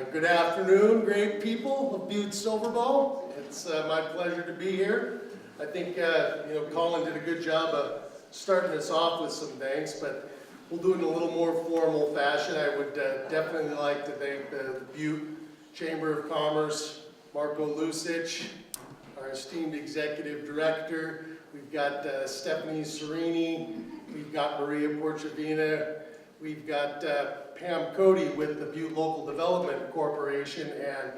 Good afternoon, great people of Butte-Silver. It's my pleasure to be here. I think Colin did a good job of starting us off with some thanks, but we'll do it in a little more formal fashion. I would definitely like to thank the Butte Chamber of Commerce, Marco Lucic, our esteemed executive director. We've got Stephanie Serini, we've got Maria Porchavina, we've got Pam Cody with the Butte Local Development Corporation, and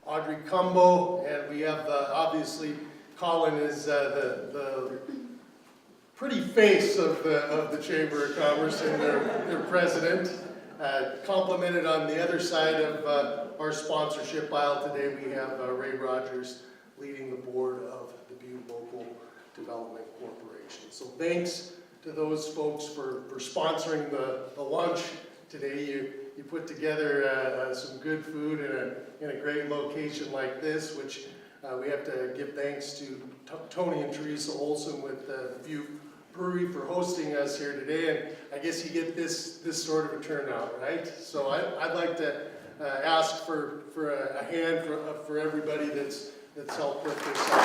Audrey Cumbo, and we have obviously Colin is the pretty face of the Chamber of Commerce and their president. Complimented on the other side of our sponsorship aisle today, we have Ray Rogers leading the board of the Butte Local Development Corporation. So thanks to those folks for sponsoring the lunch today. You put together some good food in a great location like this, which we have to give thanks to Tony and Teresa Olson with the Butte Brewery for hosting us here today. And I guess you get this sort of a turnout, right? So I'd like to ask for a hand for everybody that's helped put this on.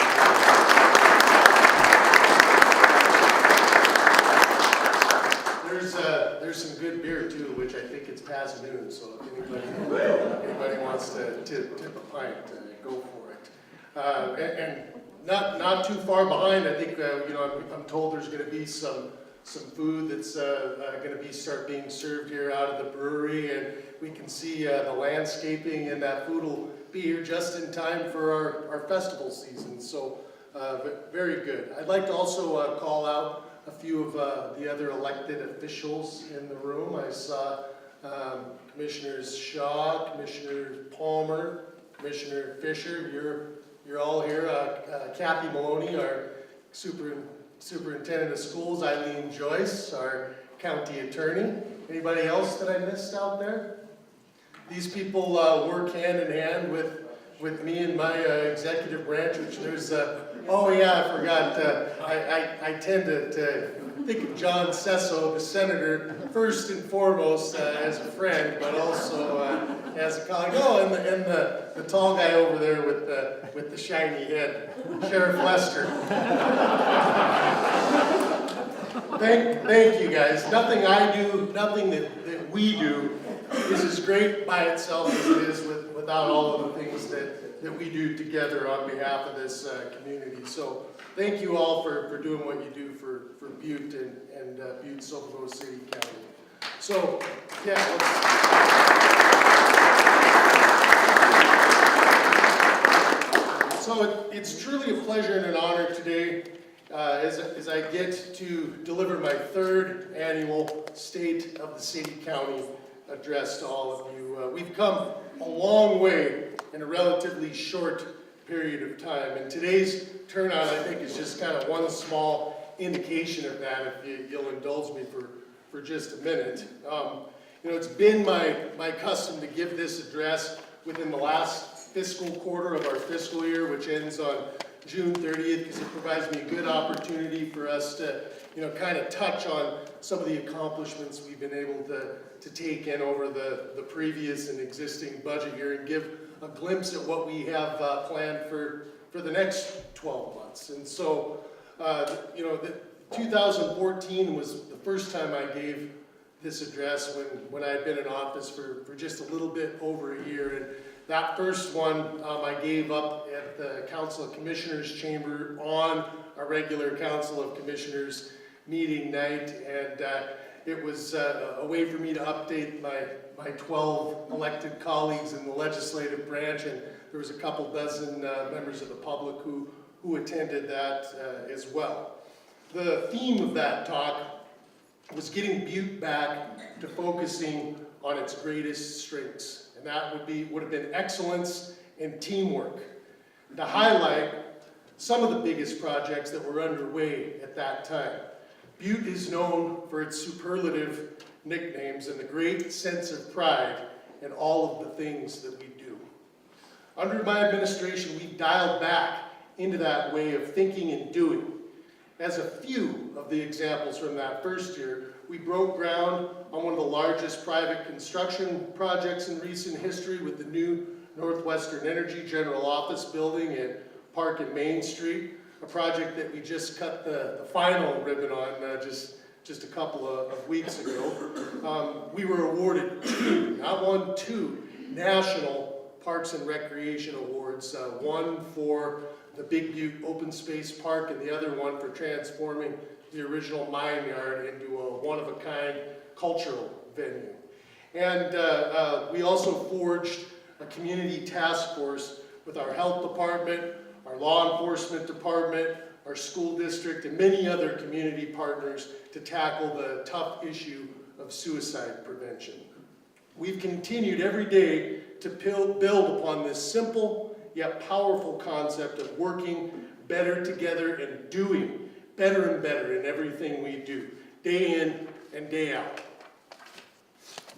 There's some good beer too, which I think it's past noon, so if anybody wants to tip a pint, go for it. And not too far behind, I think I'm told there's going to be some food that's going to start being served here out of the brewery, and we can see the landscaping, and that food will be here just in time for our festival season. So very good. I'd like to also call out a few of the other elected officials in the room. I saw Commissioners Shaw, Commissioner Palmer, Commissioner Fisher. You're all here. Kathy Maloney, our superintendent of schools. Eileen Joyce, our county attorney. Anybody else that I missed out there? These people work hand in hand with me and my executive branch, which there's oh yeah, I forgot, I tend to think of John Sesso, the senator, first and foremost as a friend, but also as a colleague. Oh, and the tall guy over there with the shiny head, Sheriff Lester. Thank you guys. Nothing I do, nothing that we do is as great by itself as it is without all of the things that we do together on behalf of this community. So thank you all for doing what you do for Butte and Butte-Silver City County. So yeah, so it's truly a pleasure and an honor today as I get to deliver my third annual State of the City County address to all of you. We've come a long way in a relatively short period of time, and today's turnout, I think, is just kind of one small indication of that, if you'll indulge me for just a minute. It's been my custom to give this address within the last fiscal quarter of our fiscal year, which ends on June 30th, because it provides me a good opportunity for us to kind of touch on some of the accomplishments we've been able to take in over the previous and existing budget year, and give a glimpse at what we have planned for the next 12 months. And so, 2014 was the first time I gave this address when I had been in office for just a little bit over a year. And that first one I gave up at the Council of Commissioners chamber on a regular Council of Commissioners meeting night, and it was a way for me to update my 12 elected colleagues in the legislative branch, and there was a couple dozen members of the public who attended that as well. The theme of that talk was getting Butte back to focusing on its greatest strengths, and that would have been excellence and teamwork. To highlight some of the biggest projects that were underway at that time. Butte is known for its superlative nicknames and the great sense of pride in all of the things that we do. Under my administration, we've dialed back into that way of thinking and doing. As a few of the examples from that first year, we We broke ground on one of the largest private construction projects in recent history with the new Northwestern Energy General Office building at Park and Main Street, a project that we just cut the final ribbon on just a couple of weeks ago. We were awarded two, not one, two national Parks and Recreation Awards, one for the Big Butte Open Space Park and the other one for transforming the original mine yard into a one-of-a-kind cultural venue. And we also forged a community task force with our health department, our law enforcement department, our school district, and many other community partners to tackle the tough issue of suicide prevention. We've continued every day to build upon this simple yet powerful concept of working better together and doing better and better in everything we do, day in and day out.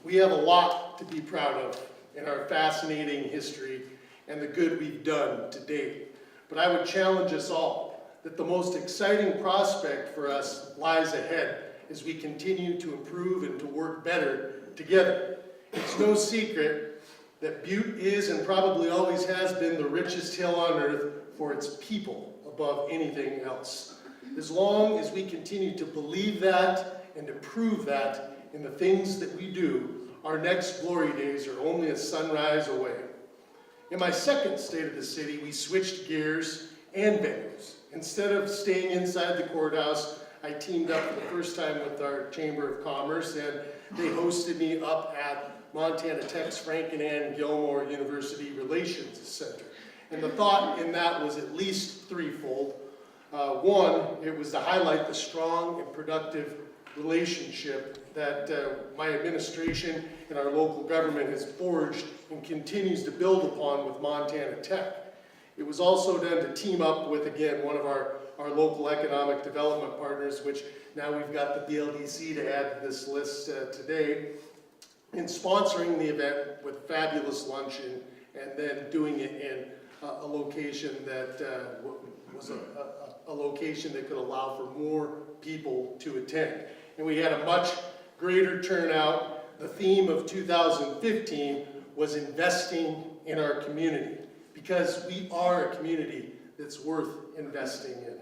We have a lot to be proud of in our fascinating history and the good we've done to date. But I would challenge us all that the most exciting prospect for us lies ahead as we continue to improve and to work better together. It's no secret that Butte is and probably always has been the richest hill on earth for its people above anything else. As long as we continue to believe that and to prove that in the things that we do, our next glory days are only a sunrise away. In my second state of the city, we switched gears and venues. Instead of staying inside the courthouse, I teamed up for the first time with our Chamber of Commerce, and they hosted me up at Montana Tech's Frank and Ann Gilmore University Relations Center. And the thought in that was at least threefold. One, it was to highlight the strong and productive relationship that my administration and our local government has forged and continues to build upon with Montana Tech. It was also done to team up with, again, one of our local economic development partners, which now we've got the BLDC to add to this list today, in sponsoring the event with fabulous luncheon and then doing it in a location that was a location that could allow for more people to attend. And we had a much greater turnout. The theme of 2015 was investing in our community, because we are a community that's worth investing in.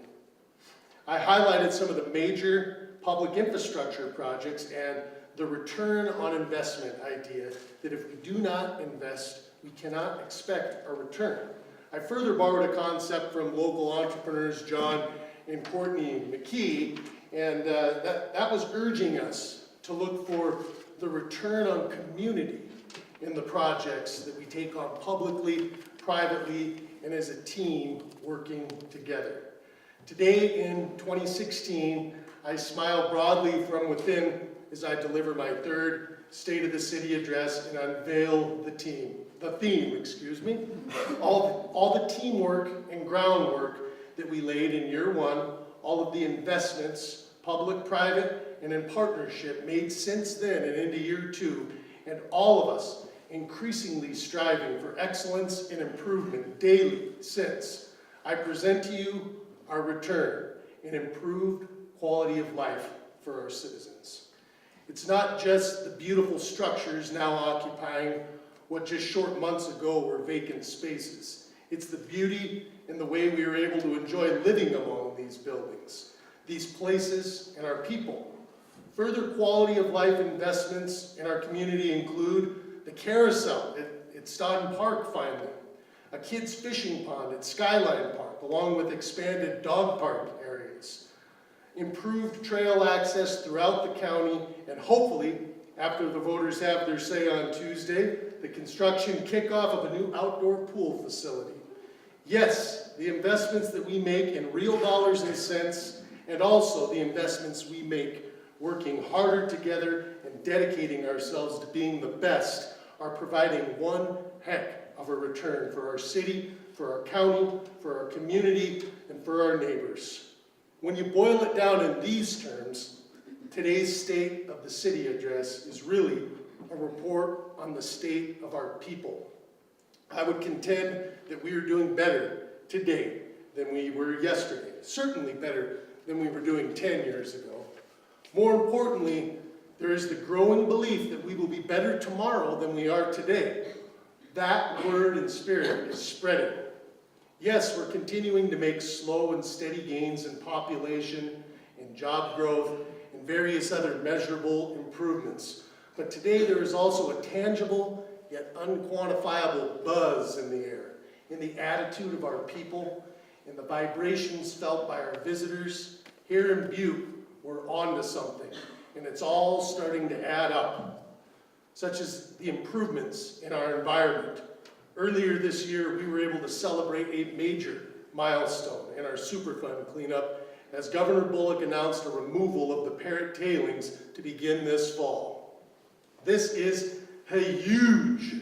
I highlighted some of the major public infrastructure projects and the return on investment idea that if we do not invest, we cannot expect a return. I further borrowed a concept from local entrepreneurs John and Courtney McKee, and that was urging us to look for the return on community in the projects that we take on publicly, privately, and as a team working together. Today in 2016, I smile broadly from within as I deliver my third State of the City address and unveil the theme, all the teamwork and groundwork that we laid in year one, all of the investments, public, private, and in partnership made since then and into year two, and all of us increasingly striving for excellence and improvement daily since. I present to you our return, an improved quality of life for our citizens. It's not just the beautiful structures now occupying what just short months ago were vacant spaces. It's the beauty and the way we are able to enjoy living among these buildings, these places, and our people. Further quality of life investments in our community include the carousel at Stodden Park finally, a kids fishing pond at Skyline Park, along with expanded dog park areas, improved trail access throughout the county, and hopefully, after the voters have their say on Tuesday, the construction kickoff of a new outdoor pool facility. Yes, the investments that we make in real dollars and cents, and also the investments we make working harder together and dedicating ourselves to being the best, are providing one heck of a return for our city, for our county, for our community, and for our neighbors. When you boil it down in these terms, today's State of the City address is really a report on the state of our people. I would contend that we are doing better today than we were yesterday, certainly better than we were doing 10 years ago. More importantly, There is the growing belief that we will be better tomorrow than we are today. That word and spirit is spreading. Yes, we're continuing to make slow and steady gains in population, in job growth, and various other measurable improvements. But today there is also a tangible yet unquantifiable buzz in the air, in the attitude of our people, in the vibrations felt by our visitors. Here in Butte, we're on to something, and it's all starting to add up, such as the improvements in our environment. Earlier this year, we were able to celebrate a major milestone in our Superfund cleanup as Governor Bullock announced a removal of the Parrot tailings to begin this fall. This is a huge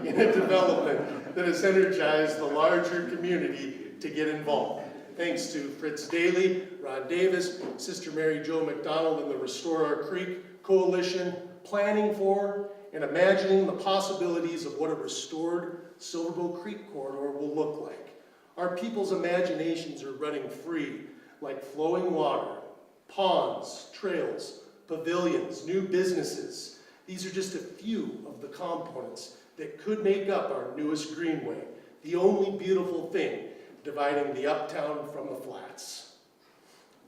development that has energized the larger community to get involved. Thanks to Fritz Daly, Ron Davis, Sister Mary Jo McDonald, and the Restore Our Creek Coalition, planning for and imagining the possibilities of what a restored Silverbow Creek corridor will look like. Our people's imaginations are running free, like flowing water, ponds, trails, pavilions, new businesses. These are just a few of the components that could make up our newest greenway, the only beautiful thing dividing the uptown from the flats.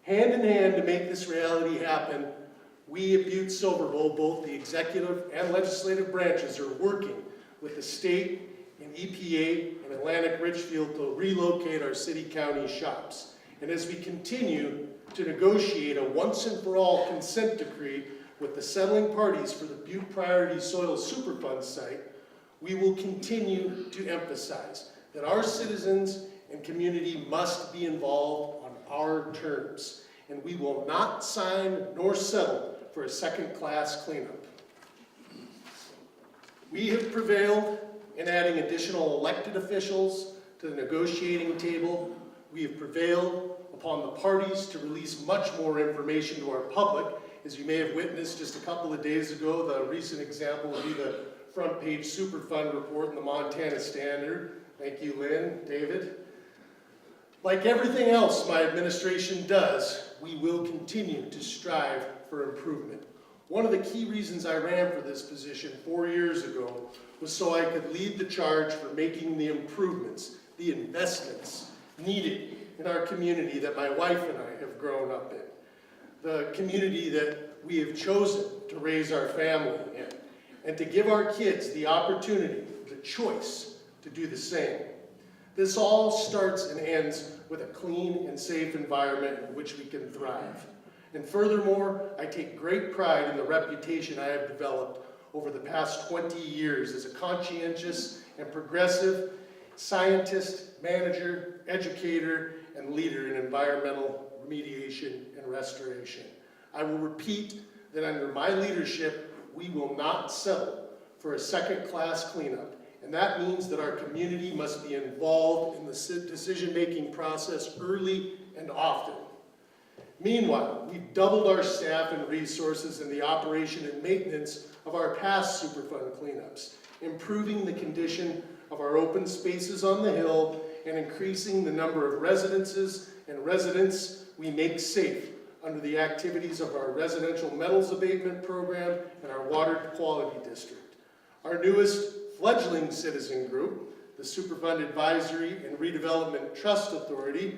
Hand in hand to make this reality happen, we at Butte-Silver Bowl, both the executive and legislative branches, are working with the state and EPA and Atlantic Richfield to relocate our city-county shops. And as we continue to negotiate a once-and-for-all consent decree with the settling parties for the Butte Priority Soil Superfund site, we will continue to emphasize that our citizens and community must be involved on our terms, and we will not sign nor settle for a second-class cleanup. We have prevailed in adding additional elected officials to the negotiating table. We have prevailed upon the parties to release much more information to our public. As you may have witnessed just a couple of days ago, the recent example would be the front page Superfund report in the Montana Standard. Thank you, Lynn, David. Like everything else my administration does, we will continue to strive for improvement. One of the key reasons I ran for this position 4 years ago was so I could lead the charge for making the improvements, the investments needed in our community that my wife and I have grown up in, the community that we have chosen to raise our family in, and to give our kids the opportunity, the choice to do the same. This all starts and ends with a clean and safe environment in which we can thrive. And furthermore, I take great pride in the reputation I have developed over the past 20 years as a conscientious and progressive scientist, manager, educator, and leader in environmental remediation and restoration. I will repeat that under my leadership, we will not settle for a second-class cleanup. And that means that our community must be involved in the decision-making process early and often. Meanwhile, we've doubled our staff and resources in the operation and maintenance of our past Superfund cleanups, improving the condition of our open spaces on the hill and increasing the number of residences and residents we make safe under the activities of our residential metals abatement program and our water quality district. Our newest fledgling citizen group, the Superfund Advisory and Redevelopment Trust Authority,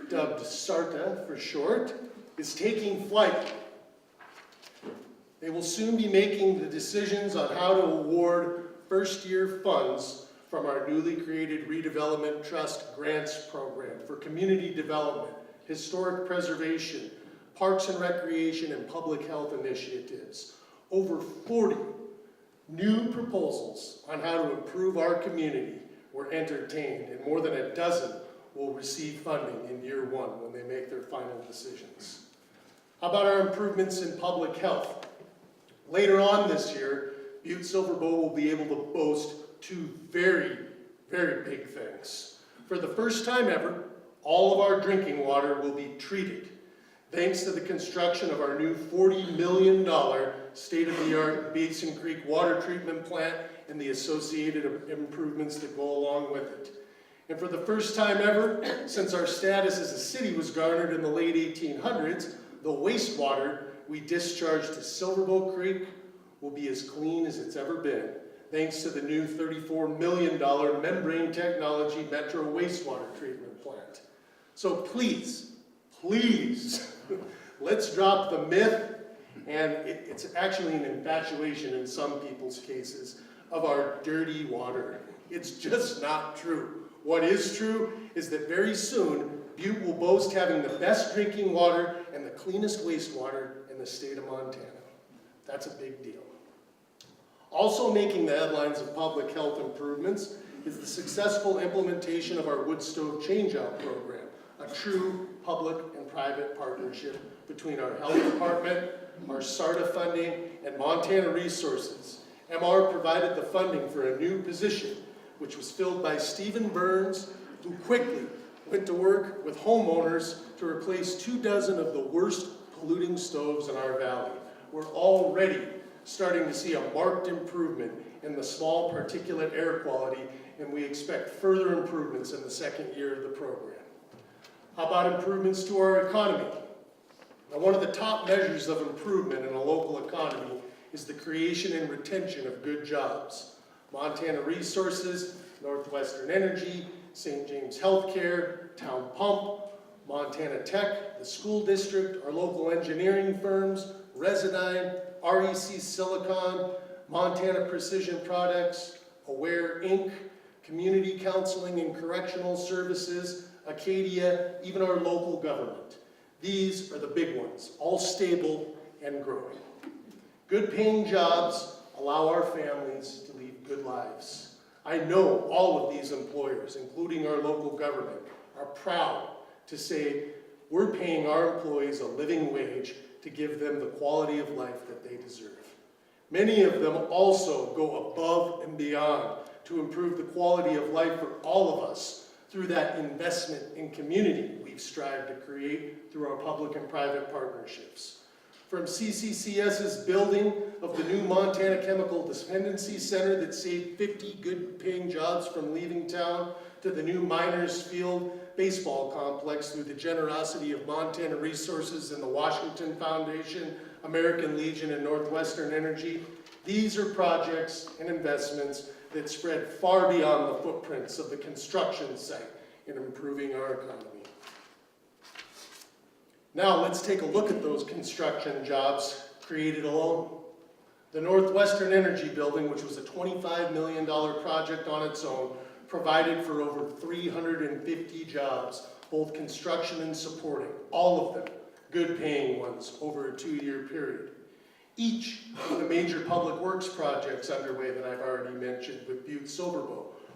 dubbed SARTA for short, is taking flight. They will soon be making the decisions on how to award first-year funds from our newly created Redevelopment Trust Grants Program for community development, historic preservation, parks and recreation, and public health initiatives. Over 40 new proposals on how to improve our community were entertained, and more than a dozen will receive funding in year one when they make their final decisions. How about our improvements in public health? Later on this year, Butte-Silver Bowl will be able to boast two very, very big things. For the first time ever, all of our drinking water will be treated, thanks to the construction of our new $40 million state-of-the-art Basin Creek water treatment plant and the associated improvements that go along with it. And for the first time ever, since our status as a city was garnered in the late 1800s, the wastewater we discharge to Silverbow Creek will be as clean as it's ever been, thanks to the new $34 million membrane technology Metro wastewater treatment plant. So please, let's drop the myth, and it's actually an infatuation in some people's cases, of our dirty water. It's just not true. What is true is that very soon, Butte will boast having the best drinking water and the cleanest wastewater in the state of Montana. That's a big deal. Also making the headlines of public health improvements is the successful implementation of our wood stove changeout program, a true public and private partnership between our health department, our SARTA funding, and Montana Resources. MR provided the funding for a new position, which was filled by Stephen Burns, who quickly went to work with homeowners to replace 24 of the worst polluting stoves in our valley. We're already starting to see a marked improvement in the small particulate air quality, and we expect further improvements in the second year of the program. How about improvements to our economy? Now, one of the top measures of improvement in a local economy is the creation and retention of good jobs. Montana Resources, Northwestern Energy, St. James Healthcare, Town Pump, Montana Tech, the school district, our local engineering firms, Residine, REC Silicon, Montana Precision Products, Aware Inc., Community Counseling and Correctional Services, Acadia, even our local government. These are the big ones, all stable and growing. Good paying jobs allow our families to lead good lives. I know all of these employers, including our local government, are proud to say we're paying our employees a living wage to give them the quality of life that they deserve. Many of them also go above and beyond to improve the quality of life for all of us through that investment in community we've strived to create through our public and private partnerships. From CCCS's building of the new Montana Chemical Dependency Center that saved 50 good-paying jobs from leaving town, to the new Miners Field baseball complex through the generosity of Montana Resources and the Washington Foundation, American Legion, and Northwestern Energy. These are projects and investments that spread far beyond the footprints of the construction site in improving our economy. Now let's take a look at those construction jobs created alone. The Northwestern Energy building, which was a $25 million project on its own, provided for over 350 jobs, both construction and supporting, all of them good paying ones over a 2-year period. Each of the major public works projects underway that I've already mentioned with Butte-Silver,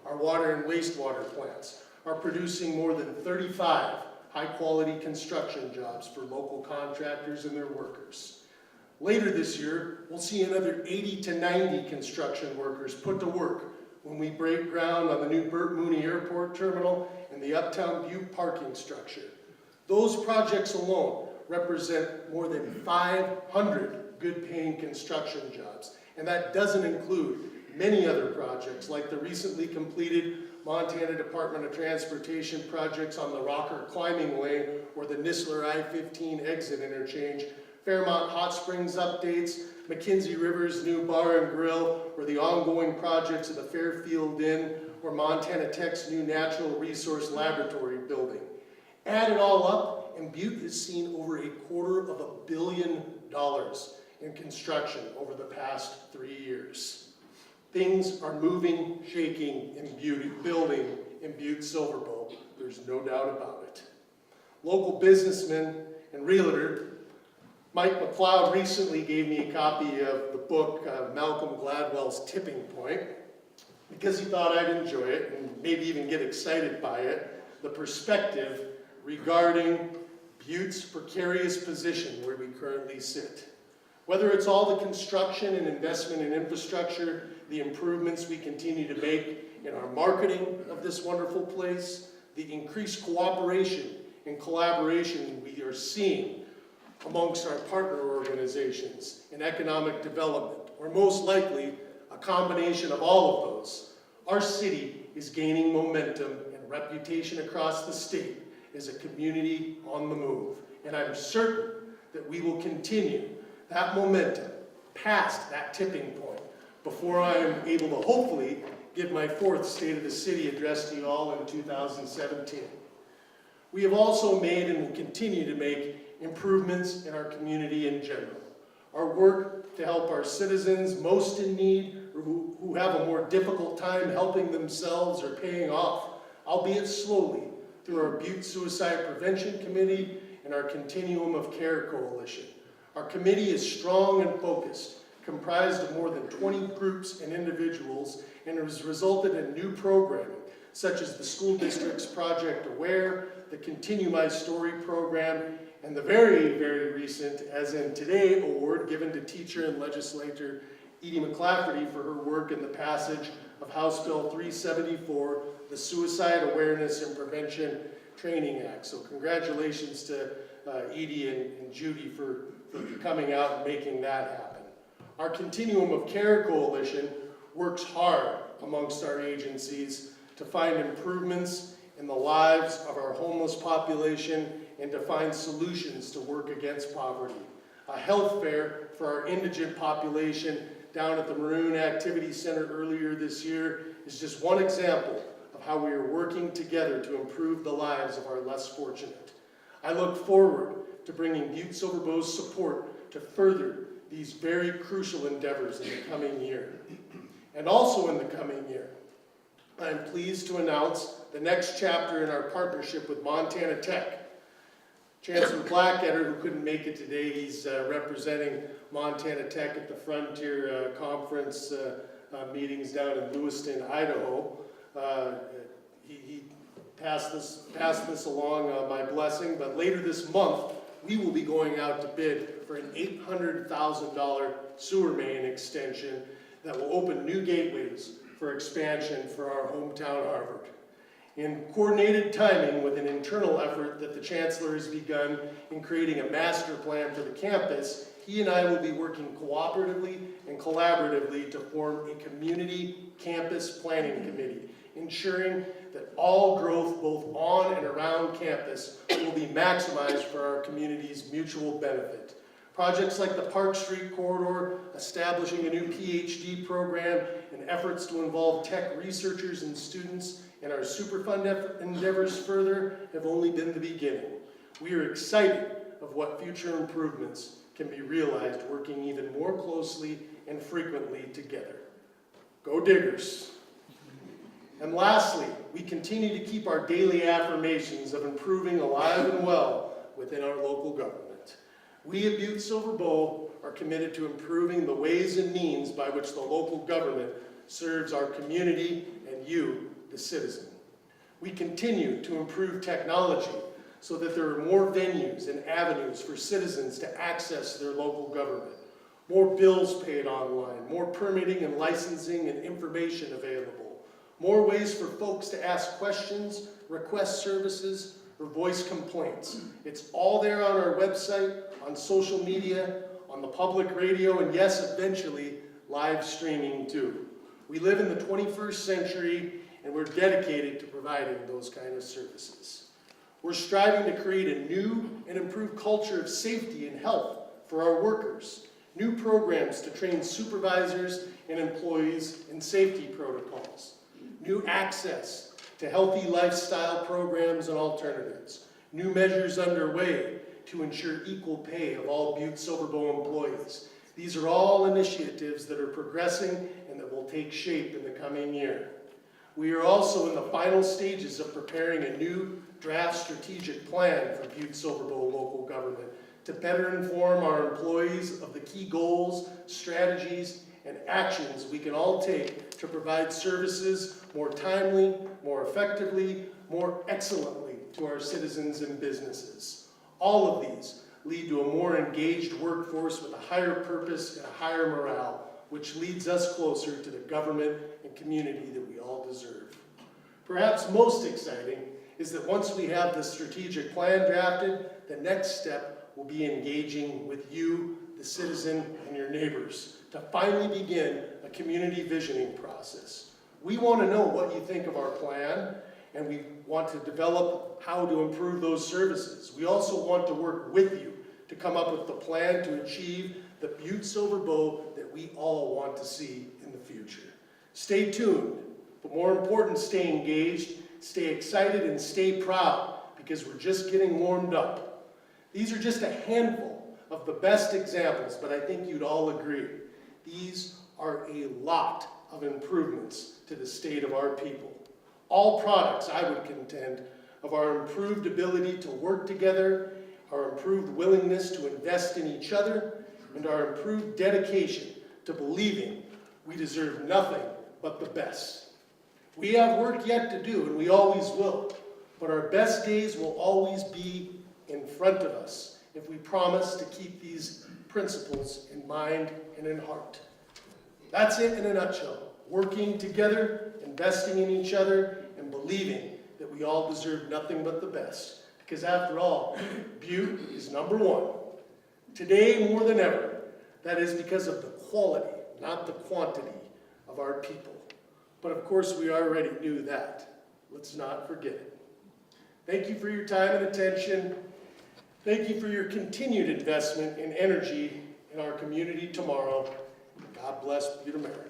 our water and wastewater plants, are producing more than 35 high-quality construction jobs for local contractors and their workers. Later this year, we'll see another 80 to 90 construction workers put to work when we break ground on the new Burt Mooney Airport Terminal and the Uptown Butte parking structure. Those projects alone represent more than 500 good-paying construction jobs, and that doesn't include many other projects like the recently completed Montana Department of Transportation projects on the Rocker Climbing Lane or the Nistler I-15 exit interchange, Fairmont Hot Springs updates, McKenzie River's new bar and grill, or the ongoing projects of the Fairfield Inn, or Montana Tech's new Natural Resource Laboratory building. Add it all up, and Butte has seen over $250 million in construction over the past 3 years. Things are moving, shaking, and building in Butte-Silver. There's no doubt about it. Local businessman and realtor Mike McLeod recently gave me a copy of the book Malcolm Gladwell's Tipping Point because he thought I'd enjoy it and maybe even get excited by it, the perspective regarding Butte's precarious position where we currently sit. Whether it's all the construction and investment in infrastructure, the improvements we continue to make in our marketing of this wonderful place, the increased cooperation and collaboration we are seeing amongst our partner organizations in economic development, or most likely a combination of all of those, our city is gaining momentum and reputation across the state as a community on the move. And I'm certain that we will continue that momentum past that tipping point before I am able to hopefully give my fourth State of the City address to you all in 2017. We have also made and will continue to make improvements in our community in general. Our work to help our citizens most in need or who have a more difficult time helping themselves are paying off, albeit slowly, through our Butte Suicide Prevention Committee and our Continuum of Care Coalition. Our committee is strong and focused, comprised of more than 20 groups and individuals, and has resulted in new programming, such as the school district's Project Aware, the Continue My Story program, and the very, very recent, as in today, award given to teacher and legislator Edie McClafferty for her work in the passage of House Bill 374, the Suicide Awareness and Prevention Training Act. So congratulations to Edie and Judy for coming out and making that happen. Our Continuum of Care Coalition works hard amongst our agencies to find improvements in the lives of our homeless population and to find solutions to work against poverty. A health fair for our indigent population down at the Maroon Activity Center earlier this year is just one example of how we are working together to improve the lives of our less fortunate. I look forward to bringing Butte-Silver Bow's support to further these very crucial endeavors in the coming year. And also in the coming year, I am pleased to announce the next chapter in our partnership with Montana Tech. Chancellor Blackadder, who couldn't make it today, he's representing Montana Tech at the Frontier Conference meetings down in Lewiston, Idaho. He passed this along, my blessing, but later this month, we will be going out to bid for an $800,000 sewer main extension that will open new gateways for expansion for our hometown Harvard. In coordinated timing with an internal effort that the Chancellor has begun in creating a master plan for the campus, he and I will be working cooperatively and collaboratively to form a community campus planning committee, ensuring that all growth both on and around campus will be maximized for our community's mutual benefit. Projects like the Park Street Corridor, establishing a new PhD program, and efforts to involve tech researchers and students in our Superfund endeavors further have only been the beginning. We are excited of what future improvements can be realized working even more closely and frequently together. Go Diggers! And lastly, we continue to keep our daily affirmations of improving alive and well within our local government. We at Butte-Silver Bow are committed to improving the ways and means by which the local government serves our community and you, the citizen. We continue to improve technology so that there are more venues and avenues for citizens to access their local government, more bills paid online, more permitting and licensing and information available, more ways for folks to ask questions, request services, or voice complaints. It's all there on our website, on social media, on the public radio, and yes, eventually, live streaming too. We live in the 21st century, and we're dedicated to providing those kind of services. We're striving to create a new and improved culture of safety and health for our workers, new programs to train supervisors and employees in safety protocols, new access to healthy lifestyle programs and alternatives, new measures underway to ensure equal pay of all Butte-Silver Bow employees. These are all initiatives that are progressing and that will take shape in the coming year. We are also in the final stages of preparing a new draft strategic plan for Butte-Silver Bow local government to better inform our employees of the key goals, strategies, and actions we can all take to provide services more timely, more effectively, more excellently to our citizens and businesses. All of these lead to a more engaged workforce with a higher purpose and a higher morale, which leads us closer to the government and community that we all deserve. Perhaps most exciting is that once we have the strategic plan drafted, the next step will be engaging with you, the citizen, and your neighbors to finally begin a community visioning process. We want to know what you think of our plan, and we want to develop how to improve those services. We also want to work with you to come up with the plan to achieve the Butte-Silver bow that we all want to see in the future. Stay tuned, but more important, stay engaged, stay excited, and stay proud, because we're just getting warmed up. These are just a handful of the best examples, but I think you'd all agree. These are a lot of improvements to the state of our people. All products, I would contend, of our improved ability to work together, our improved willingness to invest in each other, and our improved dedication to believing we deserve nothing but the best. We have work yet to do, and we always will, but our best days will always be in front of us if we promise to keep these principles in mind and in heart. That's it in a nutshell. Working together, investing in each other, and believing that we all deserve nothing but the best. Because after all, Butte is number one. Today more than ever, that is because of the quality, not the quantity, of our people. But of course, we already knew that. Let's not forget it. Thank you for your time and attention. Thank you for your continued investment and energy in our community tomorrow. God bless Butte, America.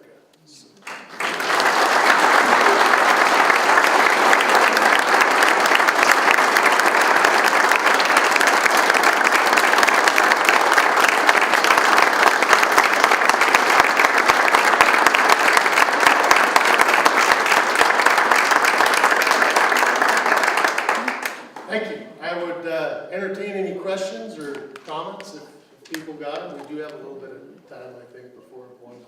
Thank you. I would entertain any questions or comments if people got them. We do have a little bit of time, I think, before one.